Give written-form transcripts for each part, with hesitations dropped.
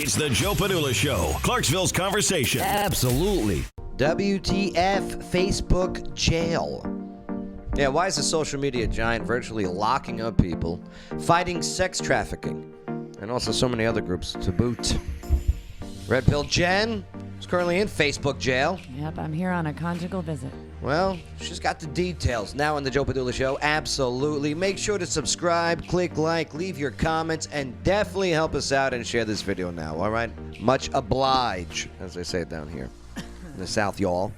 It's the Joe Padula Show, Clarksville's conversation. Absolutely. WTF Facebook jail. Yeah, why is the social media giant virtually locking up people, fighting sex trafficking, and also so many other groups to boot? Red Pill Jen is currently in Facebook jail. Yep, I'm here on a conjugal visit. Well, she's got the details now on the Joe Padula Show. Absolutely. Make sure to subscribe, click like, leave your comments, and definitely help us out and share this video now, all right? Much oblige, as they say it down here in the South, y'all.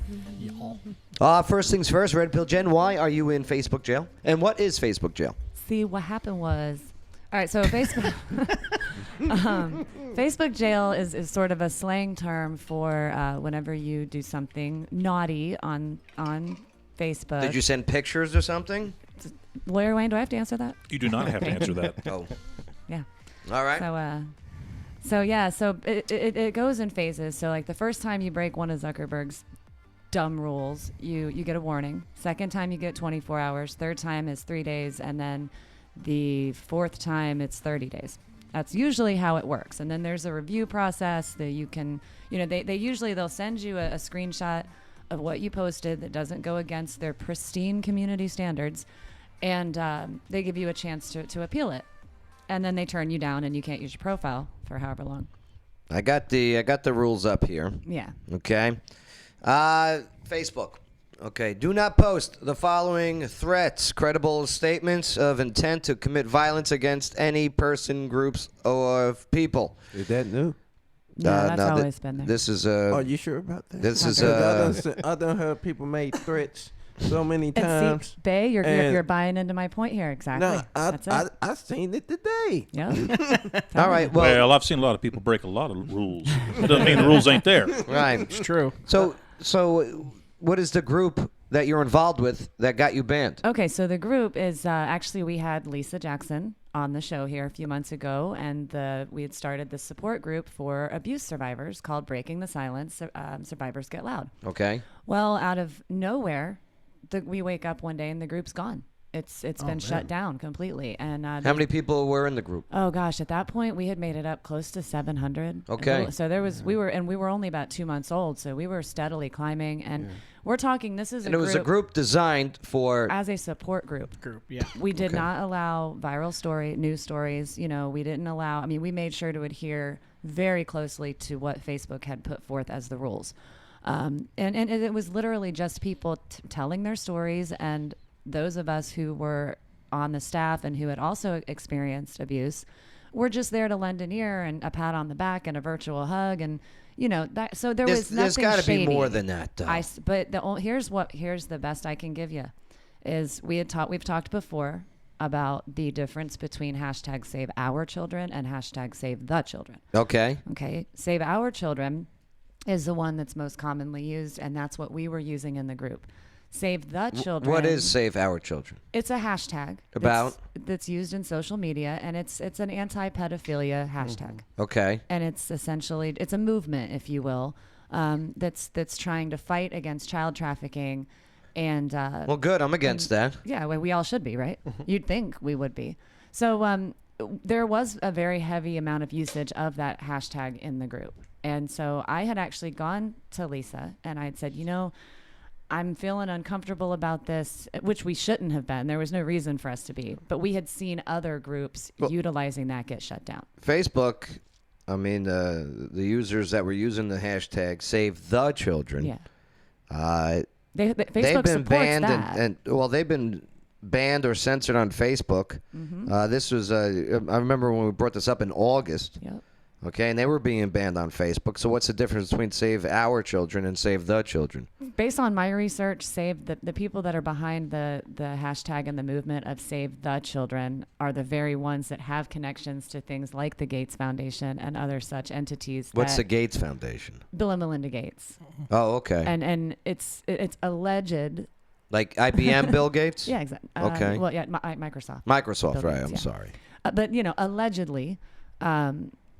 First things first, Red Pill Jen, why are you in Facebook jail? And what is Facebook jail? See, what happened was... All right, so Facebook... Facebook jail is sort of a slang term for whenever you do something naughty on Facebook. Did you send pictures or something? Lawyer Wayne, do I have to answer that? You do not have to answer that. Oh. Yeah. All right. So it goes in phases. So like the first time you break one of Zuckerberg's dumb rules, you get a warning. Second time you get 24 hours. Third time is 3 days, and then the fourth time it's 30 days. That's usually how it works. And then there's a review process that you can, they'll send you a screenshot of what you posted that doesn't go against their pristine community standards, and they give you a chance to appeal it. And then they turn you down and you can't use your profile for however long. I got the rules up here. Yeah. Okay. Facebook. Okay. Do not post the following threats, credible statements of intent to commit violence against any person, groups, or people. Is that new? Yeah, that's always been there. This is Are you sure about that? This is I done heard people made threats so many times. See, Bay, you're buying into my point here. Exactly. No, That's it. I seen it today. Yeah. all right. Well, I've seen a lot of people break a lot of rules. That doesn't mean the rules ain't there. Right. It's true. So what is the group that you're involved with that got you banned? Okay, so the group is actually, we had Lisa Jackson on the show here a few months ago, and we had started the support group for abuse survivors called Breaking the Silence, Survivors Get Loud. Okay. Well, out of nowhere, we wake up one day and the group's gone. It's been shut down completely. And how many people were in the group? Oh gosh, at that point we had made it up close to 700. Okay. So there was we were only about 2 months old, so we were steadily climbing, and we're talking. This is and it was a group designed for as a support group. Yeah. We did not allow viral news stories. We didn't allow. I mean, we made sure to adhere very closely to what Facebook had put forth as the rules, and it was literally just people telling their stories, and those of us who were on the staff and who had also experienced abuse were just there to lend an ear and a pat on the back and a virtual hug, and that. So there was nothing There's got to be shady. more than that, though. But here's the best I can give you is we've talked before about the difference between hashtag Save Our Children and hashtag Save the Children. Okay. Okay, Save Our Children is the one that's most commonly used, and that's what we were using in the group. Save the Children. What is Save Our Children? It's a hashtag that's used in social media, and it's an anti-pedophilia hashtag. Okay. And it's essentially a movement, if you will, that's trying to fight against child trafficking. And well, good. I'm against that. Yeah, well, we all should be, right? You'd think we would be. So there was a very heavy amount of usage of that hashtag in the group, and so I had actually gone to Lisa and I had said, I'm feeling uncomfortable about this, which we shouldn't have been. There was no reason for us to be. But we had seen other groups utilizing that get shut down. Facebook, I mean, the users that were using the hashtag Save the Children. Yeah. Facebook they've been supports banned that. they've been banned or censored on Facebook. Mm-hmm. This was, I remember when we brought this up in August. Yep. Okay, and they were being banned on Facebook. So what's the difference between Save Our Children and Save the Children? Based on my research, Save the people that are behind the hashtag and the movement of Save the Children are the very ones that have connections to things like the Gates Foundation and other such entities. What's the Gates Foundation? Bill and Melinda Gates. Oh, okay. And it's alleged. Like IBM Bill Gates? Yeah, exactly. Okay. Well, yeah, Microsoft. Microsoft, Bill right. Gates, I'm yeah. sorry. But, allegedly,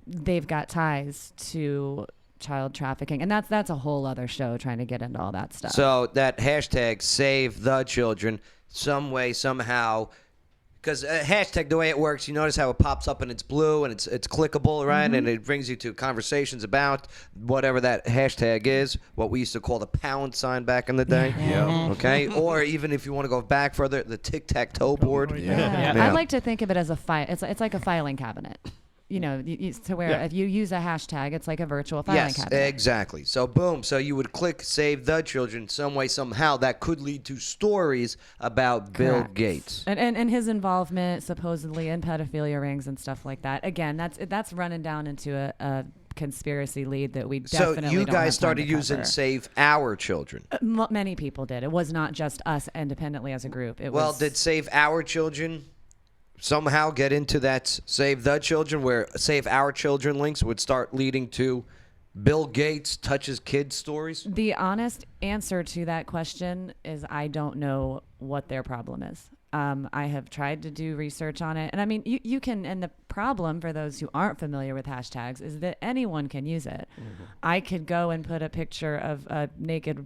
they've got ties to child trafficking, and that's a whole other show trying to get into all that stuff. So that hashtag Save the Children some way, somehow Because hashtag, the way it works, you notice how it pops up and it's blue and it's clickable, right? And it brings you to conversations about whatever that hashtag is, what we used to call the pound sign back in the day. Yeah. Okay? Or even if you want to go back further, the tic-tac-toe board. Yeah. Yeah. I like to think of it as a file. It's like a filing cabinet. You know, to where if you use a hashtag, it's like a virtual filing cabinet. Yes, exactly. So, boom. So you would click Save the Children some way, somehow. That could lead to stories about Bill Correct. Gates. And his involvement supposedly in pedophilia rings and stuff like that. Again, that's running down into a conspiracy lead that we So definitely you don't have guys time started to using cover. Save Our Children. Many people did. It was not just us independently as a group. It Well, was, did Save Our Children somehow get into that Save the Children, where Save Our Children links would start leading to Bill Gates touches kids stories? the honest answer to that question is I don't know what their problem is. I have tried to do research on it. And I mean, you can, and the problem for those who aren't familiar with hashtags is that anyone can use it. I could go and put a picture of a naked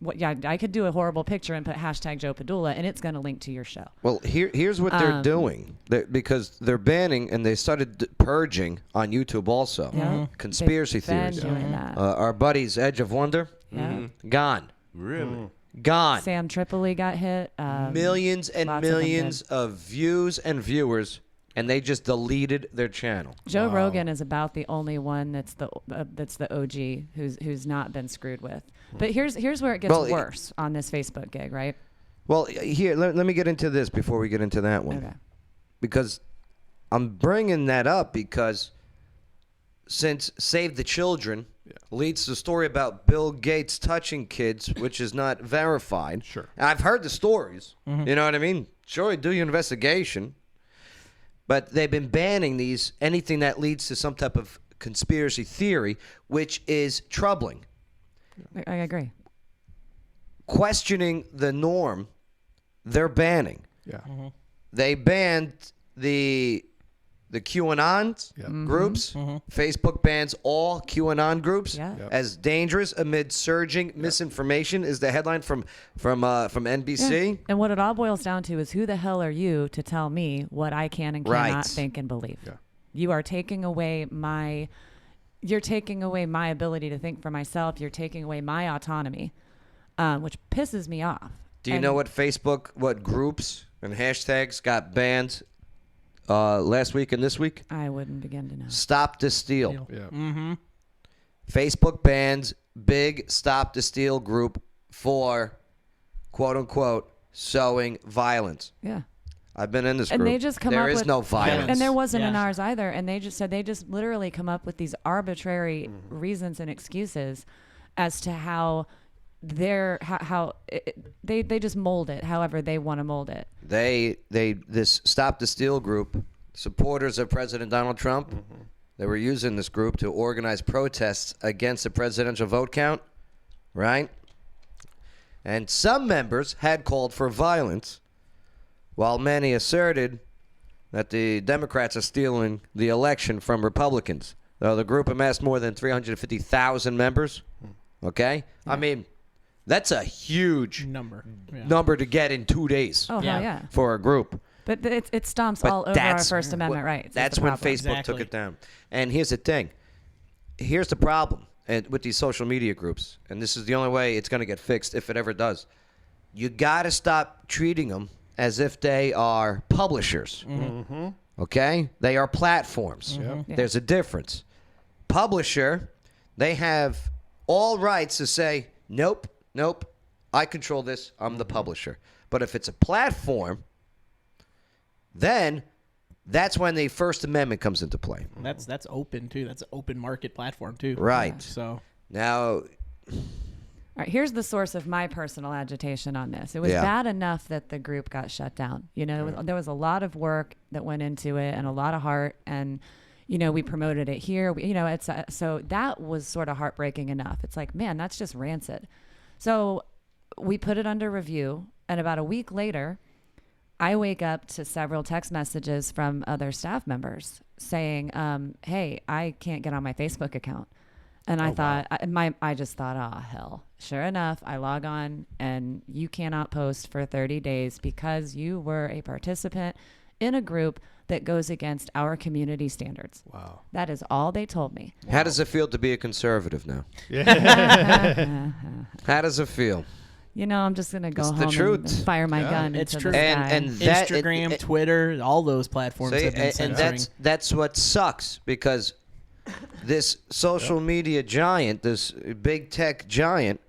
I could do a horrible picture and put hashtag Joe Padula, and it's going to link to your show. Well, here's what they're doing. Because they're banning, and they started purging on YouTube also. Yeah. Conspiracy They've been theories. doing that. Our buddies, Edge of Wonder, Yeah. gone. Really? Gone. Sam Tripoli got hit. Millions and lots of them millions of views and viewers, and they just deleted their channel. Joe Rogan is about the only one that's the OG who's not been screwed with. But here's where it gets Well, worse on this Facebook gig, right? Well, here, let me get into this before we get into that one. Okay. Because I'm bringing that up because since Save the Children leads to a story about Bill Gates touching kids, which is not verified. Sure. And I've heard the stories. You know what I mean? Sure, do your investigation. But they've been banning anything that leads to some type of conspiracy theory, which is troubling. I agree. Questioning the norm, they're banning. Yeah. They banned the QAnon groups. Facebook bans all QAnon groups Yeah. as dangerous amid surging misinformation. Is the headline from NBC? Yeah. And what it all boils down to is who the hell are you to tell me what I can and cannot Right. think and believe? Yeah. You are taking away you're taking away my ability to think for myself. You're taking away my autonomy, which pisses me off. Do you know what groups and hashtags got banned last week and this week? I wouldn't begin to know. Stop the Steal. Yeah. Facebook bans big Stop the Steal group for quote unquote sowing violence. Yeah. I've been in this group. And they just come There up is with no violence. And there wasn't in Yeah. ours either. And they just said they just literally come up with these arbitrary reasons and excuses as to how they just mold it however they want to mold it. This Stop the Steal group, supporters of President Donald Trump, they were using this group to organize protests against the presidential vote count, right? And some members had called for violence, while many asserted that the Democrats are stealing the election from Republicans. The group amassed more than 350,000 members. Okay? I mean, that's a huge Number. Yeah. number to get in 2 days Oh, Yeah. hell yeah. for a group. But it stomps But all over our First Amendment rights. is That's the when problem. Facebook took Exactly. it down. And here's the thing. Here's the problem with these social media groups, and this is the only way it's going to get fixed if it ever does. You got to stop treating them as if they are publishers. Okay? They are platforms. Yeah. There's a difference. Publisher, they have all rights to say, nope, I control this. I'm the publisher. But if it's a platform, then that's when the First Amendment comes into play. That's open too. That's an open market platform too. Right. So Now, All right, here's the source of my personal agitation on this. It was Yeah. bad enough that the group got shut down. You know, there was a lot of work that went into it and a lot of heart, and you know, we promoted it here. It's so that was sort of heartbreaking enough. It's like, man, that's just rancid. So we put it under review, and about a week later, I wake up to several text messages from other staff members saying, hey, I can't get on my Facebook account. And I just thought, oh, hell. Sure enough, I log on and you cannot post for 30 days because you were a participant in a group that goes against our community standards. Wow. That is all they told me. How does it feel to be a conservative now? How does it feel? You know, I'm just going to go It's home the and truth. fire my gun It's into true. the And sky. that Instagram, Twitter, all those platforms See, have been and censoring. that's what sucks, because this social media giant, this big tech giant,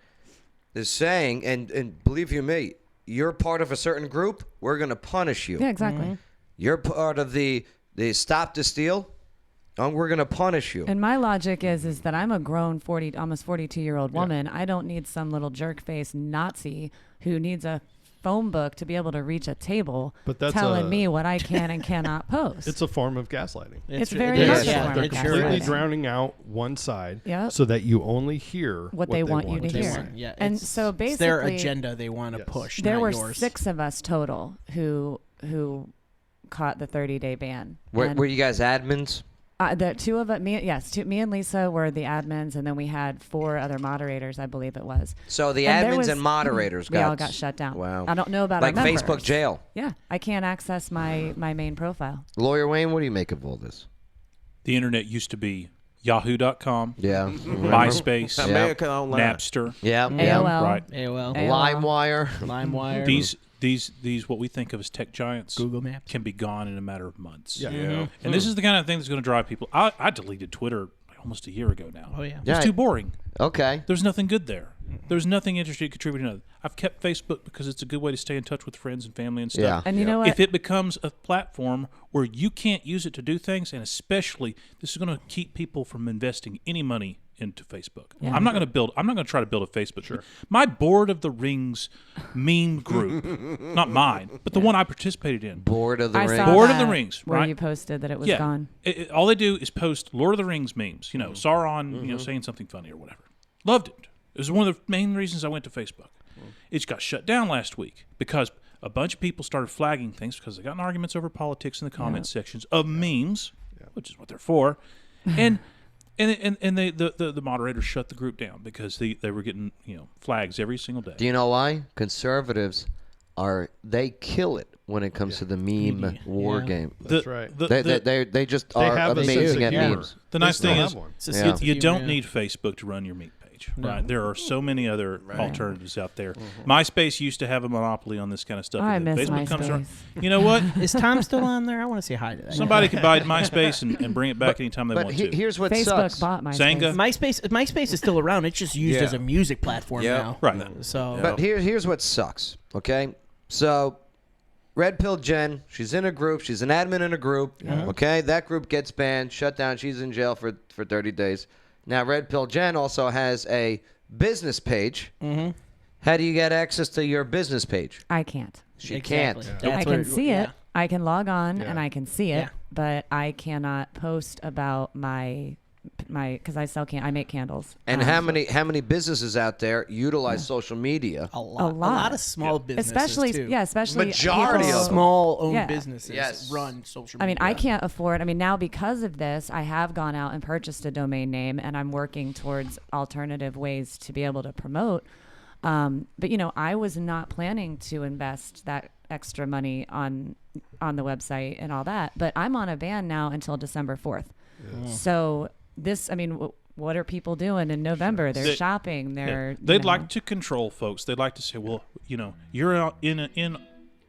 is saying, and believe you me, you're part of a certain group, we're going to punish you. Yeah, exactly. You're part of the Stop the Steal, and we're going to punish you. And my logic is that I'm a grown almost 42-year-old woman. I don't need some little jerk-faced Nazi who needs a phone book to be able to reach a table But that's telling me what I can and cannot post. It's a form of gaslighting. It's true. very It much is. a Yeah, form They're of completely gaslighting. drowning out one side Yep. so that you only hear What they want you to say. hear. Yeah, And it's- so it's their basically, agenda they want to Yes. push. there not were yours. 6 of us total who caught the 30-day ban. And, Were you guys admins? the 2 of us, me and Lisa were the admins, and then we had 4 other moderators, I believe it was. So the And there admins was- and moderators we all got shut down. Wow. I don't know about Like our members. Facebook jail. Yeah, I can't access my main profile. Lawyer Wayne, what do you make of all this? The internet used to be Yahoo.com, Yeah. MySpace, Yeah. America Online. Napster. Yeah. AOL. Right. AOL, LimeWire. LimeWire, These what we think of as tech giants Google Maps. can be gone in a matter of months. Yeah. And this is the kind of thing that's going to drive people. I deleted Twitter almost a year ago now. Oh, yeah. It was too boring. Okay. There's nothing good there. There's nothing interesting contributing to it. I've kept Facebook because it's a good way to stay in touch with friends and family and stuff. Yeah. And you know what? If it becomes a platform where you can't use it to do things, and especially this is going to keep people from investing any money into Facebook. Yeah. I'm not going to try to build a Facebook. Sure. My Board of the Rings meme group, not mine, but the one I participated in. Board of the I Ring. saw Board of that the Rings, where right? you posted that it was Yeah. gone. All they do is post Lord of the Rings memes. You know, Sauron, saying something funny or whatever. Loved it. It was one of the main reasons I went to Facebook. It got shut down last week because a bunch of people started flagging things because they got in arguments over politics in the comment sections of memes, which is what they're for, and the moderators shut the group down because they were getting flags every single day. Do you know why? Conservatives they kill it when it comes to the meme war game. That's right. They just They are have a amazing sense of at humor. memes. The nice They thing still is, have one. It's a Yeah. sense of you humor, don't yeah. need Facebook to run your meat page, right? There are so many other alternatives out there. MySpace used to have a monopoly on this kind of stuff. I and then miss Facebook comes around. MySpace. You know what? Is Tom still on there? I want to say hi to that. Somebody could buy MySpace and bring it back anytime they But want to. here's what Facebook sucks. bought MySpace. Zanga. MySpace is still around. It's just used Yeah. as a music platform Yeah. now. Right. So But here's what sucks, okay? So, Red Pill Jen, she's in a group. She's an admin in a group, okay? That group gets banned, shut down. She's in jail for 30 days. Now, Red Pill Jen also has a business page. Mm-hmm. How do you get access to your business page? I can't. She Exactly. can't. That's I what can see it. yeah. I can log on and I can see it, Yeah. but I cannot post about my because I make candles. And how many businesses out there utilize social media? A lot of small businesses especially too. especially Majority people- of them. Small owned Yeah. businesses Yes. run social I media. mean, I can't afford. I mean, now because of this, I have gone out and purchased a domain name, and I'm working towards alternative ways to be able to promote. But I was not planning to invest that extra money on the website and all that. But I'm on a ban now until December 4th. So this, I mean, what are people doing in November? They're They- shopping. They're They'd like to control folks. They'd like to say, well, you're out in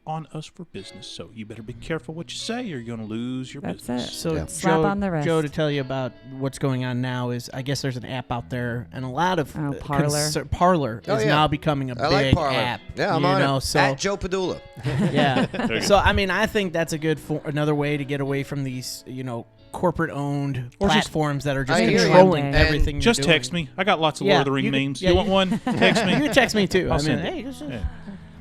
on us for business, so you better be careful what you say, or you're going to lose your That's business. it. So Yeah. Slap Joe, on the wrist. Joe, to tell you about what's going on now is, I guess there's an app out there, and a lot of Parler. Parler Oh, is yeah. now becoming a I like big Parler. app. Yeah, I'm you on know, it. So At Joe Padula. yeah. So I mean, I think that's a good another way to get away from these, corporate-owned Or just- platforms that are just I hear you. controlling And everything. Just you're doing. text me. I got lots of Yeah, Lord of the Ring you can- memes. yeah, you you- want one? Text me. You can text me too. I'll I mean, send it. hey, just, Yeah.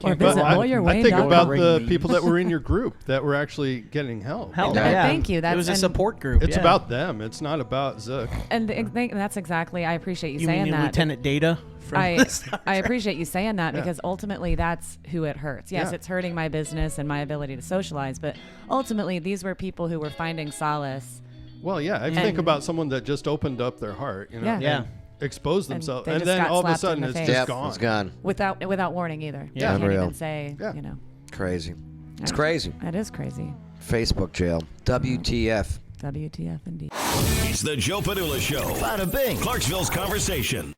Or But visit I think lawyerwayne.com. about the Ring people that were in your group that were actually getting help. help. Yeah. Yeah. Thank you. It was a and- support group. It's yeah. about them. It's not about Zook. And that's exactly. I appreciate you, You saying mean that. Lieutenant Data? From I appreciate you saying that because ultimately that's who it hurts. Yes, Yeah. it's hurting my business and my ability to socialize, but ultimately these were people who were finding solace Well, yeah. I think about someone that just opened up their heart, you know, Yeah. Yeah. and exposed And themselves, they and just then got all of a slapped in sudden the it's face. just Yep, gone. it's gone. Without warning either. Yeah. You can't Unreal. even say, Yeah. you know. Crazy. It's crazy. That is crazy. Facebook jail. WTF. WTF indeed. It's the Joe Padula Show. Bada bing. Clarksville's conversation.